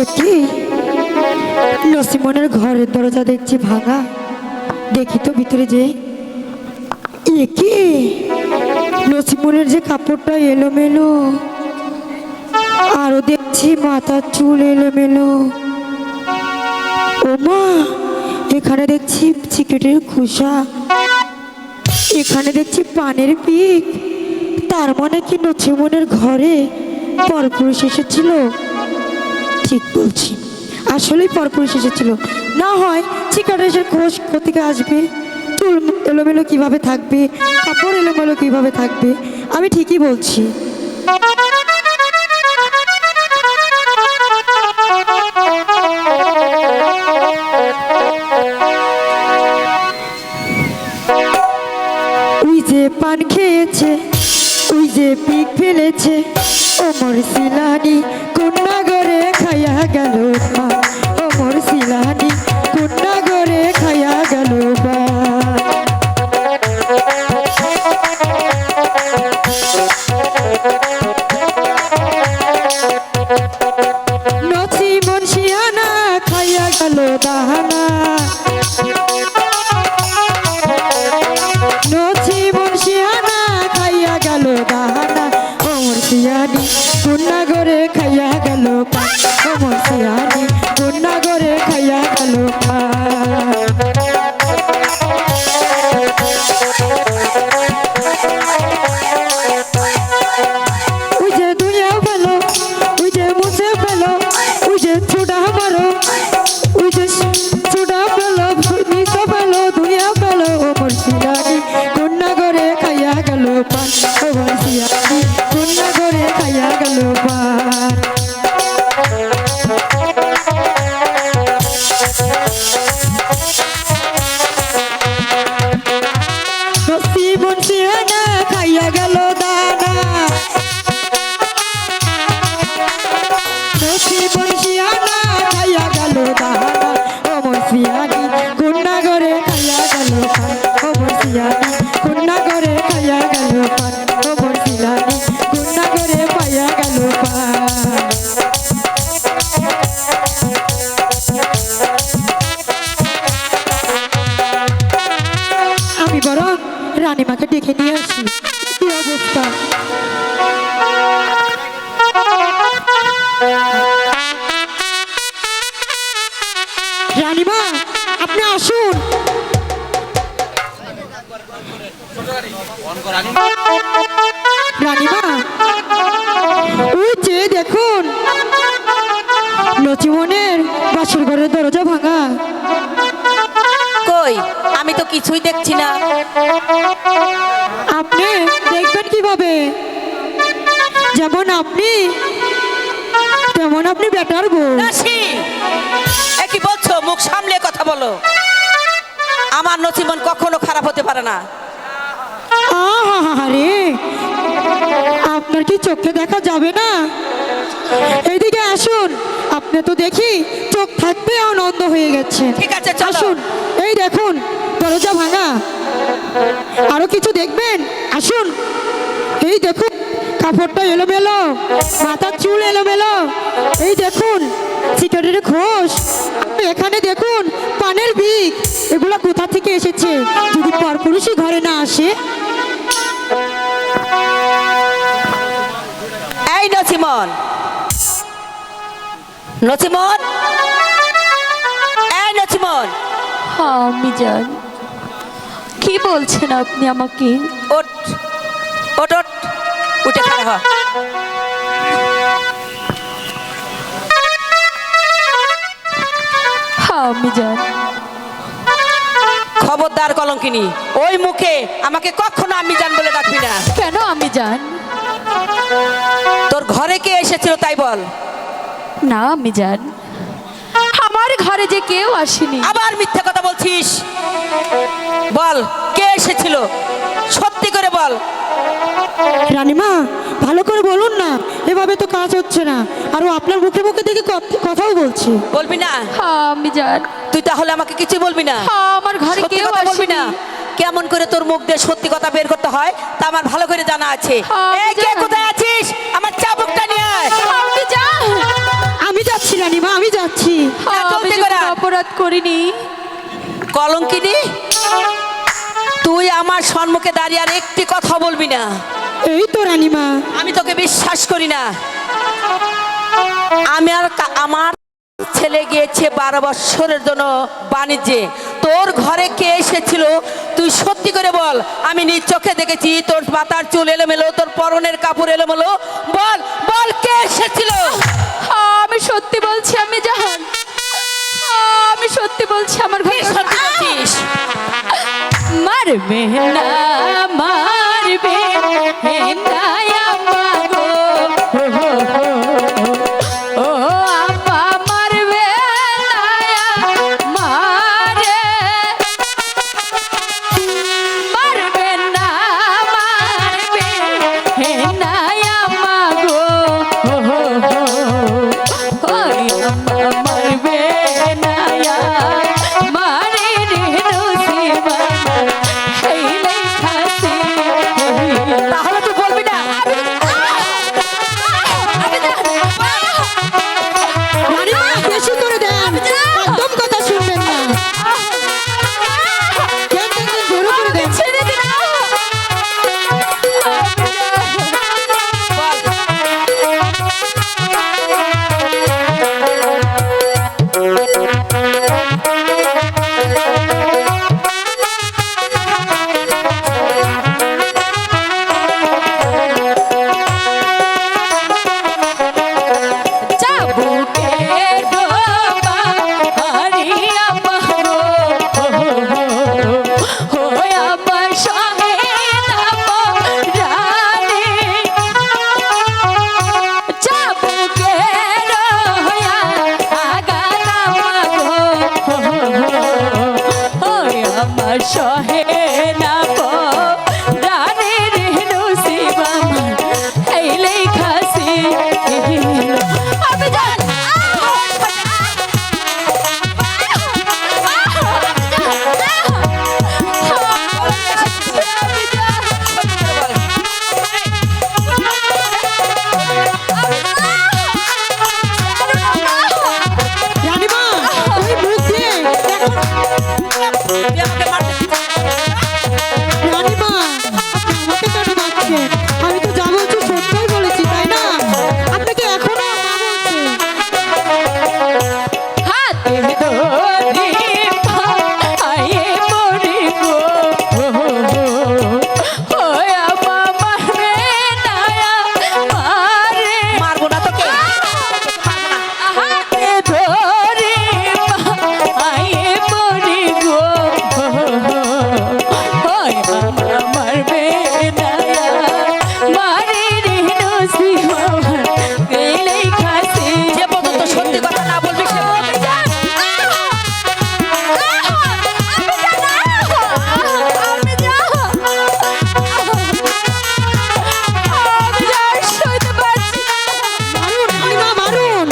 এটি নসিমনের ঘরের দরজা দেখছি ভাঙা। দেখি তো ভিতরে যে কি নসিমনের যে কাপড়টা এলোমেলো, আরো দেখছি মাথার চুল এলোমেলো। ও মা, এখানে দেখছি সিগারেটের খোসা, এখানে দেখছি পানের পিক। তার মানে কি নসিমনের ঘরে পরপুরুষ এসেছিল? ঠিক বলছি, আসলেই পরপুরুষ এসেছিল। না হয় সিগারেটের খোঁজ কোথেকে আসবে? চুল এলোমেলো কিভাবে থাকবে, কাপড় এলোমেলো কিভাবে থাকবে? আমি ঠিকই বলছি। ওই যে পান খেয়েছে, ওই যে পিক ফেলেছে, ওমর সিলানি কন্যা গরে খাইয়া গেল পা। ওমর সিলানি কন্যা গরে খাইয়া গেল পা। নসিমন শিয়ানা খাইয়া গেল দাহানা। নসিমন শিয়ানা খাইয়া গেল দাহানা। ওমর সিয়ানি কন্যা গরে খাইয়া গেল পা। ওমর সিয়ানি কন্যা গরে খাইয়া গেল পা। ওই যে দুনিয়া পেলো, ওই যে মুছে পেলো, ওই যে ছোটা মারো, ওই যে ছোটা পেলো, নিচে পেলো, দুনিয়া পেলো। ওমর সিয়ানি কন্যা গরে খাইয়া গেল পা। ওমর সিয়ানি কন্যা গরে খাইয়া গেল পা। নসিমন শিয়ানা খাইয়া গেল দানা। নসিমন শিয়ানা খাইয়া গেল দানা। ওমর সিয়ানি কন্যা গরে খাইয়া গেল পান। ওমর সিয়ানি কন্যা গরে খাইয়া গেল পান। ওমর সিয়ানি কন্যা গরে পাইয়া গেল পান। আমি বরং রানীমাকে ডেকে নিয়ে আসি। কি অবস্থা! রানীমা, আপনি আসুন। রানীমা, ওই যে দেখুন নসিমনের বাসর ঘরের দরজা ভাঙা। কই, আমি তো কিছুই দেখছি না। আপনি দেখবেন কিভাবে? যেমন আপনি তেমন আপনি বেটার বউ। রাশি, এ কি বলছো? মুখ সামলে কথা বলো। আমার নসিমন কখনো খারাপ হতে পারে না। আরে, আপনার কি চোখে দেখা যাবে না? এইদিকে আসুন। আপনি তো দেখি চোখ থাকতে আনন্দ হয়ে গেছে। ঠিক আছে, চলো। আসুন। এই দেখুন দরজা ভাঙা। আরো কিছু দেখবেন? আসুন। এই দেখুন কাপড়টা এলোমেলো, মাথার চুল এলোমেলো। এই দেখুন সিগারেটের খোঁজ। এখানে দেখুন পানের বিক। এগুলো কোথা থেকে এসেছে? যদি পরপুরুষই ঘরে না আসে। এই নসিমন, নসিমন, এই নসিমন। আমি জান, কি বলছেন আপনি আমাকে? ওঠ, ওঠ, ওঠ, উঠে খাড়া হ। আমি জান। খবরদার কলঙ্কিনী, ওই মুখে আমাকে কখনো আমি জান বলে ডাকবি না। কেন আমি জান? তোর ঘরে কে এসেছিল তাই বল। না আমি জান, আমার ঘরে যে কেউ আসেনি। আবার মিথ্যা কথা বলছিস। বল, কে এসেছিল? সত্যি করে বল। রানীমা ভালো করে বলুন না, এভাবে তো কাজ হচ্ছে না। আর ও আপনার মুখে মুখে দেখে কথাও বলছে। বলবি না? হ্যাঁ আমি জান। তুই তাহলে আমাকে কিছু বলবি না? হ্যাঁ, আমার ঘরে সত্যি কেউ কথা বলবি আসেনি। না? কেমন করে তোর মুখ দিয়ে সত্যি কথা বের করতে হয় তা আমার ভালো করে জানা আছে। হ্যাঁ, এই কে জান। কোথায় আছিস? আমার চাবুকটা নিয়ে আয়। আমি জান। আমি যাচ্ছি রানীমা, আমি যাচ্ছি। হ্যাঁ, আমি জলদি যে করে কোনো আন। অপরাধ করিনি। কলঙ্কিনী, তুই আমার সম্মুখে দাঁড়িয়ে আর একটি কথা বলবি না। এই তো রানীমা। আমি তোকে বিশ্বাস করি না। আমার ছেলে গিয়েছে 12 বছরের জন্য বাণিজ্যে। তোর ঘরে কে এসেছিল তুই সত্যি করে বল। আমি নিজ চোখে দেখেছি তোর মাথার চুল এলোমেলো, তোর পরনের কাপড় এলোমেলো। বল বল কে এসেছিল? হ্যাঁ, আমি সত্যি বলছি আমি জান। হ্যাঁ, আমি সত্যি বলছি আমার কি ঘরে সত্যি বলছিস? মারবে না মারবে না আমাগো, ও আপা মারবে না মারে, মারবে না মারবে না আমাগো, ওই আপা মারবে না মারে রে নসিবা হেলে খাসি। তাহলে তুই বলবি না? রানীমা বেশি করে দেন, একদম কথা শুনবেন না। দেন, দেন, দেন, জোরে করে দেন। ছেড়ে দিন। চাবুকে ডোবা হারিয়া পাগো, হয়ে আমার সঙ্গে নামো রানী। চাবুকে রয়া আগা নামাগো, হয়ে আমার সহে নামো রানী রে নসিবা এই লেখাসি। আমি জান। রানীমা ওই মুখ দিয়ে এখন। তুই আমাকে মারতে রানীমা আপনি আমাকে কেন মারছেন? আমি তো যা বলছি সত্যই বলেছি, তাই না? আপনাকে এখনো মা বলছে। হাতে ধরি আয়ে মরি গো, ওই আমা মারবে না মারে, মারবো না তোকে। হাতে ধরি আয়ে মরি গো, ওই আমা মারবে না মারে রে নসিবা গেলে খাসি। যে পর্যন্ত সত্যি কথা না বলবি সে পর্যন্ত মারুন রানীমা, মারুন।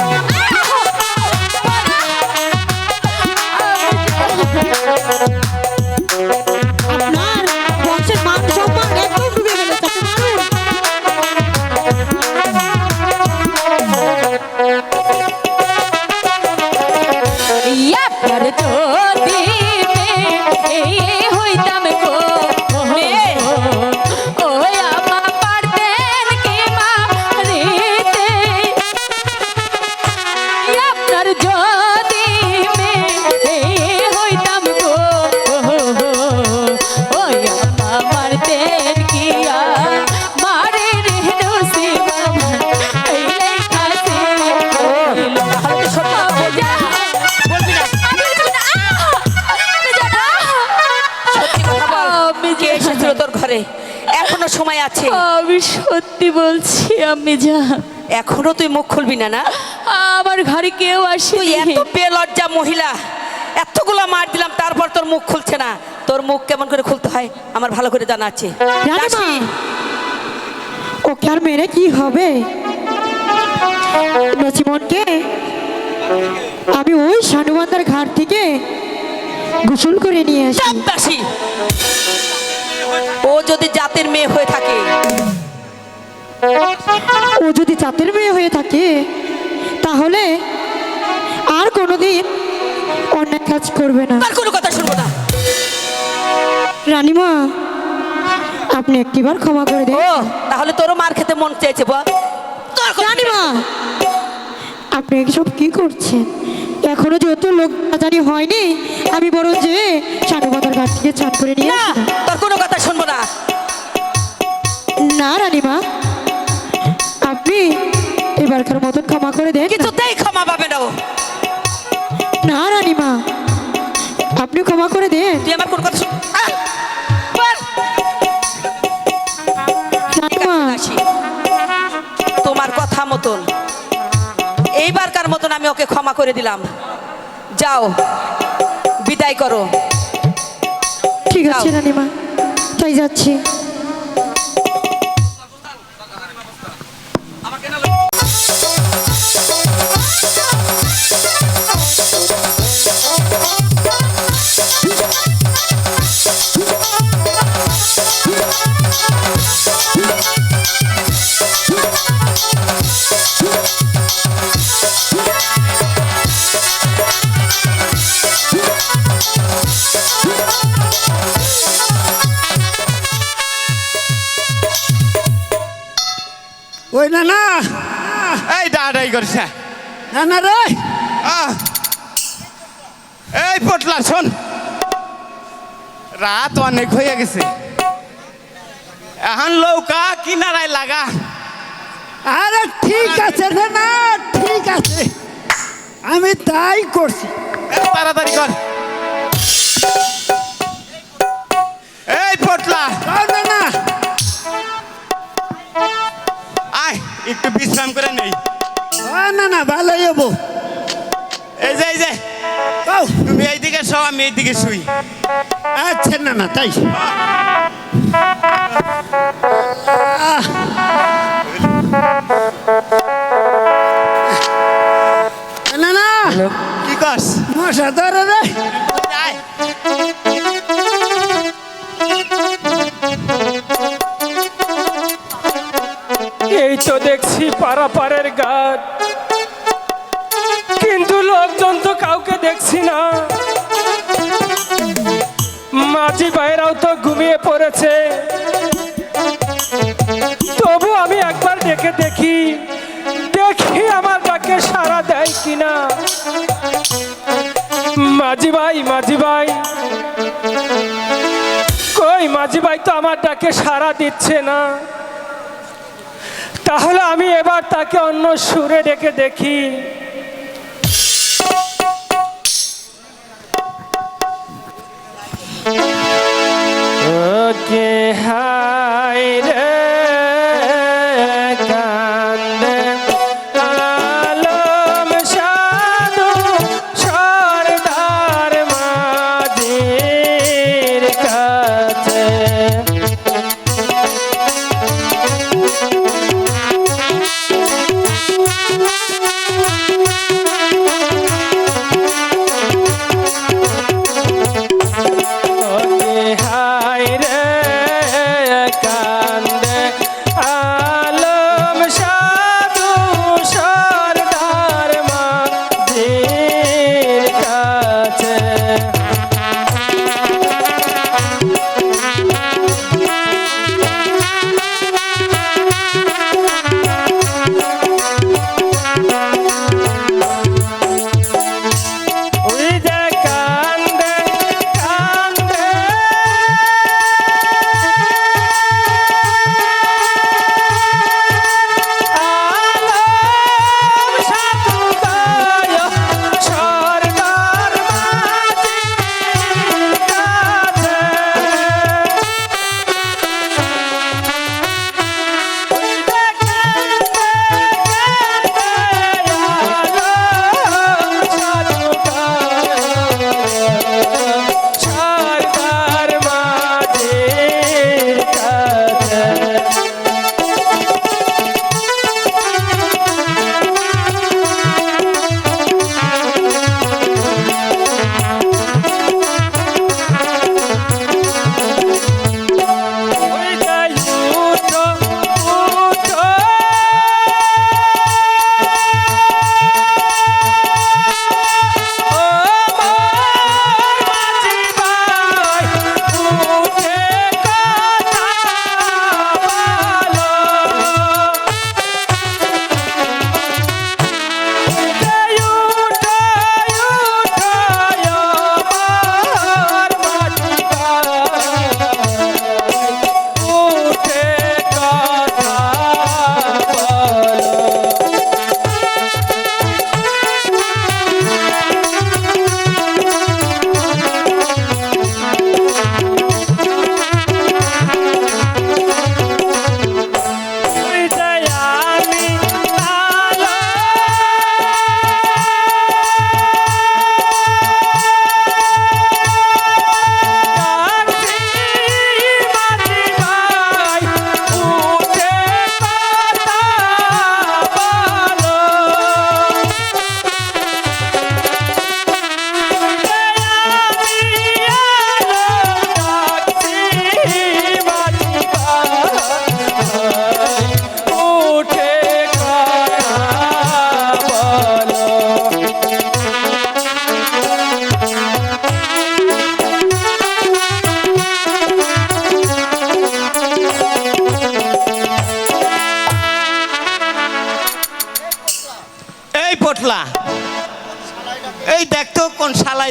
আপনার বংশের মান সম্মান একদম ডুবে ফেলেছে, আপনি মারুন। হইতাম গো ওই আমা পারতেন কি মারিতে, আপনার যদি হইতাম গো ওই আমা মারতেন কি মারে রে নসিবা এই লেখাসি। তাহলে তুই সত্যি কথা বলবি না? বলবি না? সত্যি কথা বল। কে এসেছিল তোর ঘরে? এখনো সময় আছে। আমি সত্যি বলছি আমি যা, এখনো তুই মুখ খুলবি না? না, আমার ঘরে কেউ তুই আসেনি। এত বেলজ্জা মহিলা, এতগুলা মার দিলাম তারপর তোর মুখ খুলছে না। তোর মুখ কেমন করে খুলতে হয় আমার ভালো করে জানা আছে। রানীমা দাসী, ওকে আর মেরে কি হবে? নচিমনকে আমি ওই সানুবান্ধার ঘাট থেকে গোসল করে নিয়ে আসি। চাপদাসী, ও যদি জাতের মেয়ে হয়ে থাকে, ও যদি জাতের মেয়ে হয়ে থাকে তাহলে আর কোনোদিন অন্যায় কাজ করবে না। তার কোনো কথা শুনবো না। রানীমা, আপনি একটিবার ক্ষমা করে দেন। ও তাহলে তোরও মার খেতে মন চেয়েছে বল? তোর কথা- রানীমা, আপনি এসব কি করছেন? এখনো যেহেতু লোক জানি হয়নি, আমি বরং যে সানুবান্ধার ঘাট থেকে চান করে নিয়ে না, আসি। তোর কোনো কথা শুনবো না। না রানীমা, আপনি এবারকার মতন ক্ষমা করে দেন। কিছুতেই ক্ষমা পাবে না ও। না রানীমা, আপনি ক্ষমা করে দেন। তুই আমার কোন কথা শুন। বল। রানীমা, আসি। তোমার কথা মতন এইবারকার মতন আমি ওকে ক্ষমা করে দিলাম। যাও, বিদায় করো। ঠিক আছে রানীমা, তাই যাচ্ছি। ওই না না এই দাঁড়াই করছে না না রে, এই পটলা শোন, রাত অনেক হয়ে গেছে, এখন লৌকা কিনারায় লাগা। আরে ঠিক আছে রে না, ঠিক আছে, আমি তাই করছি। তাড়াতাড়ি কর। এই পটলা না না আয়, একটু বিশ্রাম করে নেই। না না ভালোই হবো। এই যে তুমি এইদিকে শো, আমি এইদিকে শুই। আচ্ছা না না তাই না না কি করস? মশা ধরে রে। আয়। এই তো দেখছি পারাপারের ঘাট, কিন্তু লোকজন তো কাউকে দেখছি না। মাঝি ভাইরাও তো ঘুমিয়ে পড়েছে, তবু আমি একবার ডেকে দেখি, দেখি আমার ডাকে সাড়া দেয় কিনা। মাঝি ভাই, মাঝি ভাই কই? মাঝি ভাই তো আমার ডাকে সাড়া দিচ্ছে না। তাহলে আমি এবার তাকে অন্য সুরে ডেকে দেখি। ওকে হাই রে কান্দে আলম সাধু সরদার মাঝির কাছে।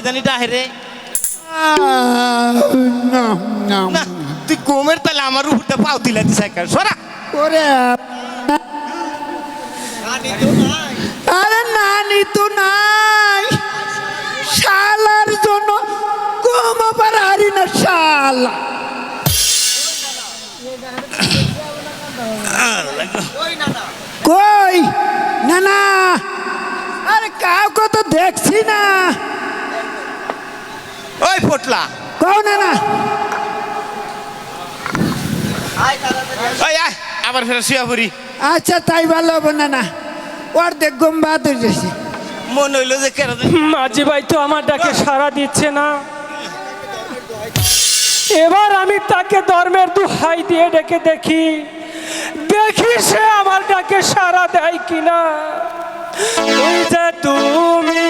জানি ডাহে না না না তুই কোমের তাহলে আমার উপরটা পাও দিলা দিস সরা ওরে আরে নানি তো নাই শালার জন্য কম আবার হারি না শালা কই না না আরে কাউকে তো দেখছি না ওই ফটলা কও না না ওই আয় আবার ফের শুয়া পড়ি আচ্ছা তাই ভালো হবে না না ওর দেখ গম বাহাদুর যাচ্ছে মনে হইলো যে কেন মাঝি ভাই তো আমার ডাকে সাড়া দিচ্ছে না। এবার আমি তাকে ধর্মের দোহাই দিয়ে ডেকে দেখি দেখি সে আমার ডাকে সাড়া দেয় কিনা। ওই যে তুমি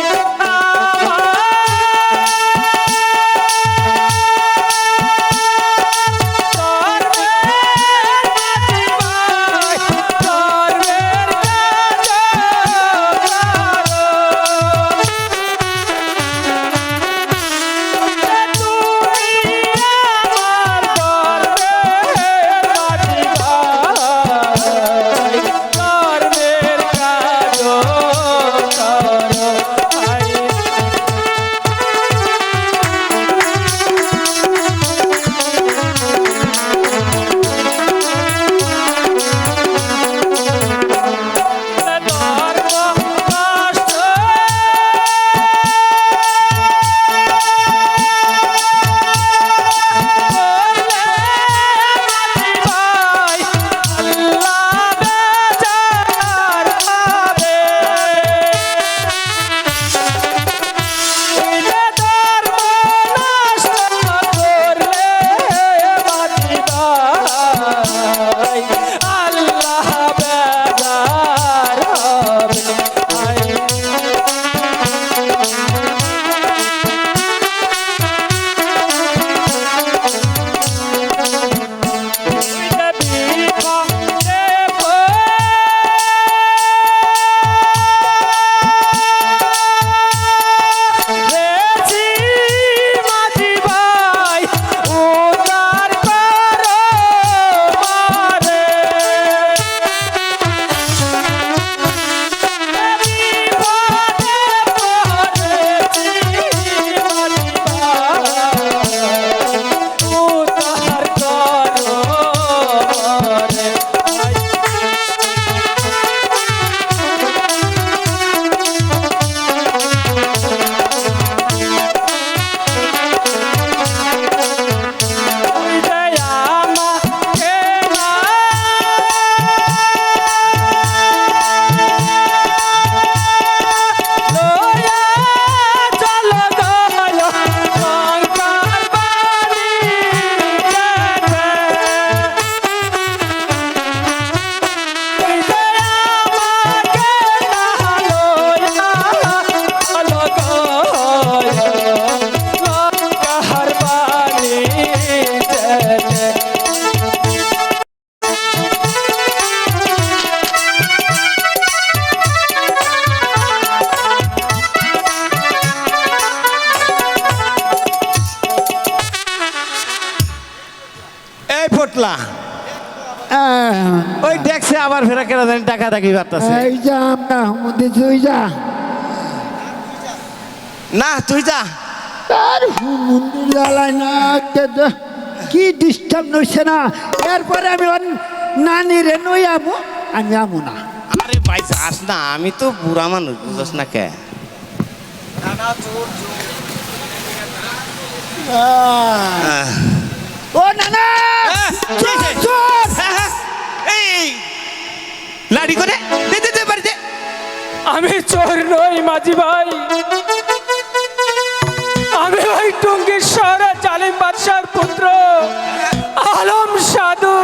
ফটলা ওই দেখছে আবার ফেরা কেন জানি টাকা টাকি বার্তাছে এই যা আমরা মধ্যে তুই যা না তুই যা তার মন্দির জ্বালায় না কি ডিস্টার্ব নইছে না এরপরে আমি নানি রে নই আমু আমি আমু না আরে ভাই যাস না আমি তো বুড়া মানুষ বুঝছ না কে ও না না এই লাড়ি করে দে দে দে বাড়িতে আমি চোর নই মাঝি ভাই, আমি ওই টুঙ্গির শহরে জালিম বাদশার পুত্র আলম সাধু।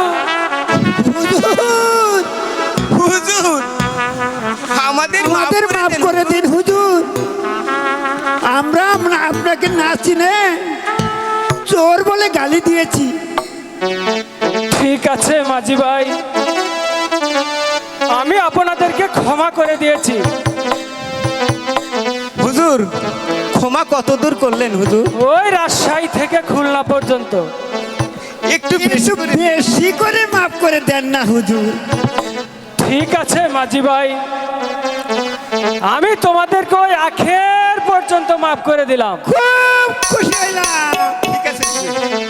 হুজুর আমাদের মাফ করে দিন হুজুর, আমরা আপনাকে না চিনে চোর বলে গালি দিয়েছি। ঠিক আছে মাঝি ভাই, আমি আপনাদেরকে ক্ষমা করে দিয়েছি। হুজুর ক্ষমা কত দূর করলেন হুজুর? ওই রাজশাহী থেকে খুলনা পর্যন্ত। একটু বেশি একটু করে বেশি করে মাফ করে দেন না হুজুর। ঠিক আছে মাঝি ভাই, আমি তোমাদেরকে ওই আখের পর্যন্ত মাফ করে দিলাম। খুব খুশি হইলাম। ঠিক আছে হুজুর।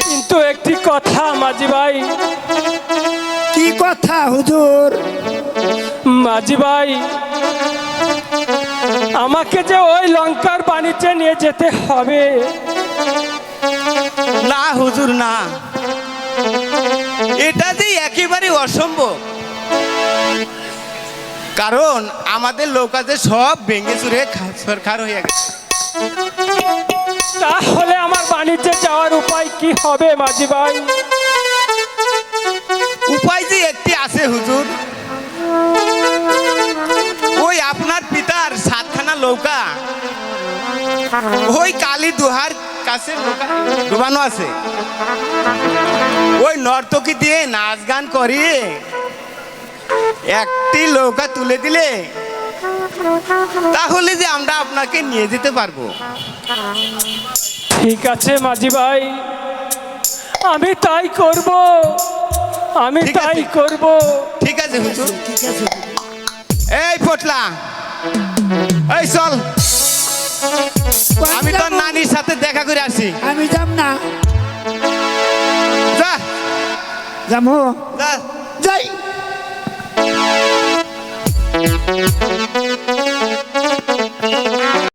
কিন্তু একটি কথা মাঝি ভাই, কি কথা হুজুর? মাঝি ভাই, আমাকে যে ওই লঙ্কার বাণিজ্যে নিয়ে যেতে হবে। না হুজুর না, এটা যে একেবারে অসম্ভব। কারণ আমাদের নৌকাতে সব ভেঙে চুরে সরকার হয়ে গেছে। তাহলে আমার বাণিজ্যে যাওয়ার উপায় কি হবে মাঝি ভাই? উপায় যে একটি আছে হুজুর, ওই আপনার পিতার 7খানা নৌকা ওই কালী দুহার কাছে ডুবানো আছে। ওই নর্তকী দিয়ে নাচ গান করিয়ে একটি নৌকা তুলে দিলে তাহলে যে আমরা আপনাকে নিয়ে যেতে পারবো। ঠিক আছে মাঝি ভাই, আমি তাই করব, আমি ঠিক আছে। তাই করব। ঠিক আছে হুজুর। এই পটলা, এই চল, আমি তোর নানির সাথে দেখা করে আসি। আমি যাব না। যা যাবো, যা। যাই।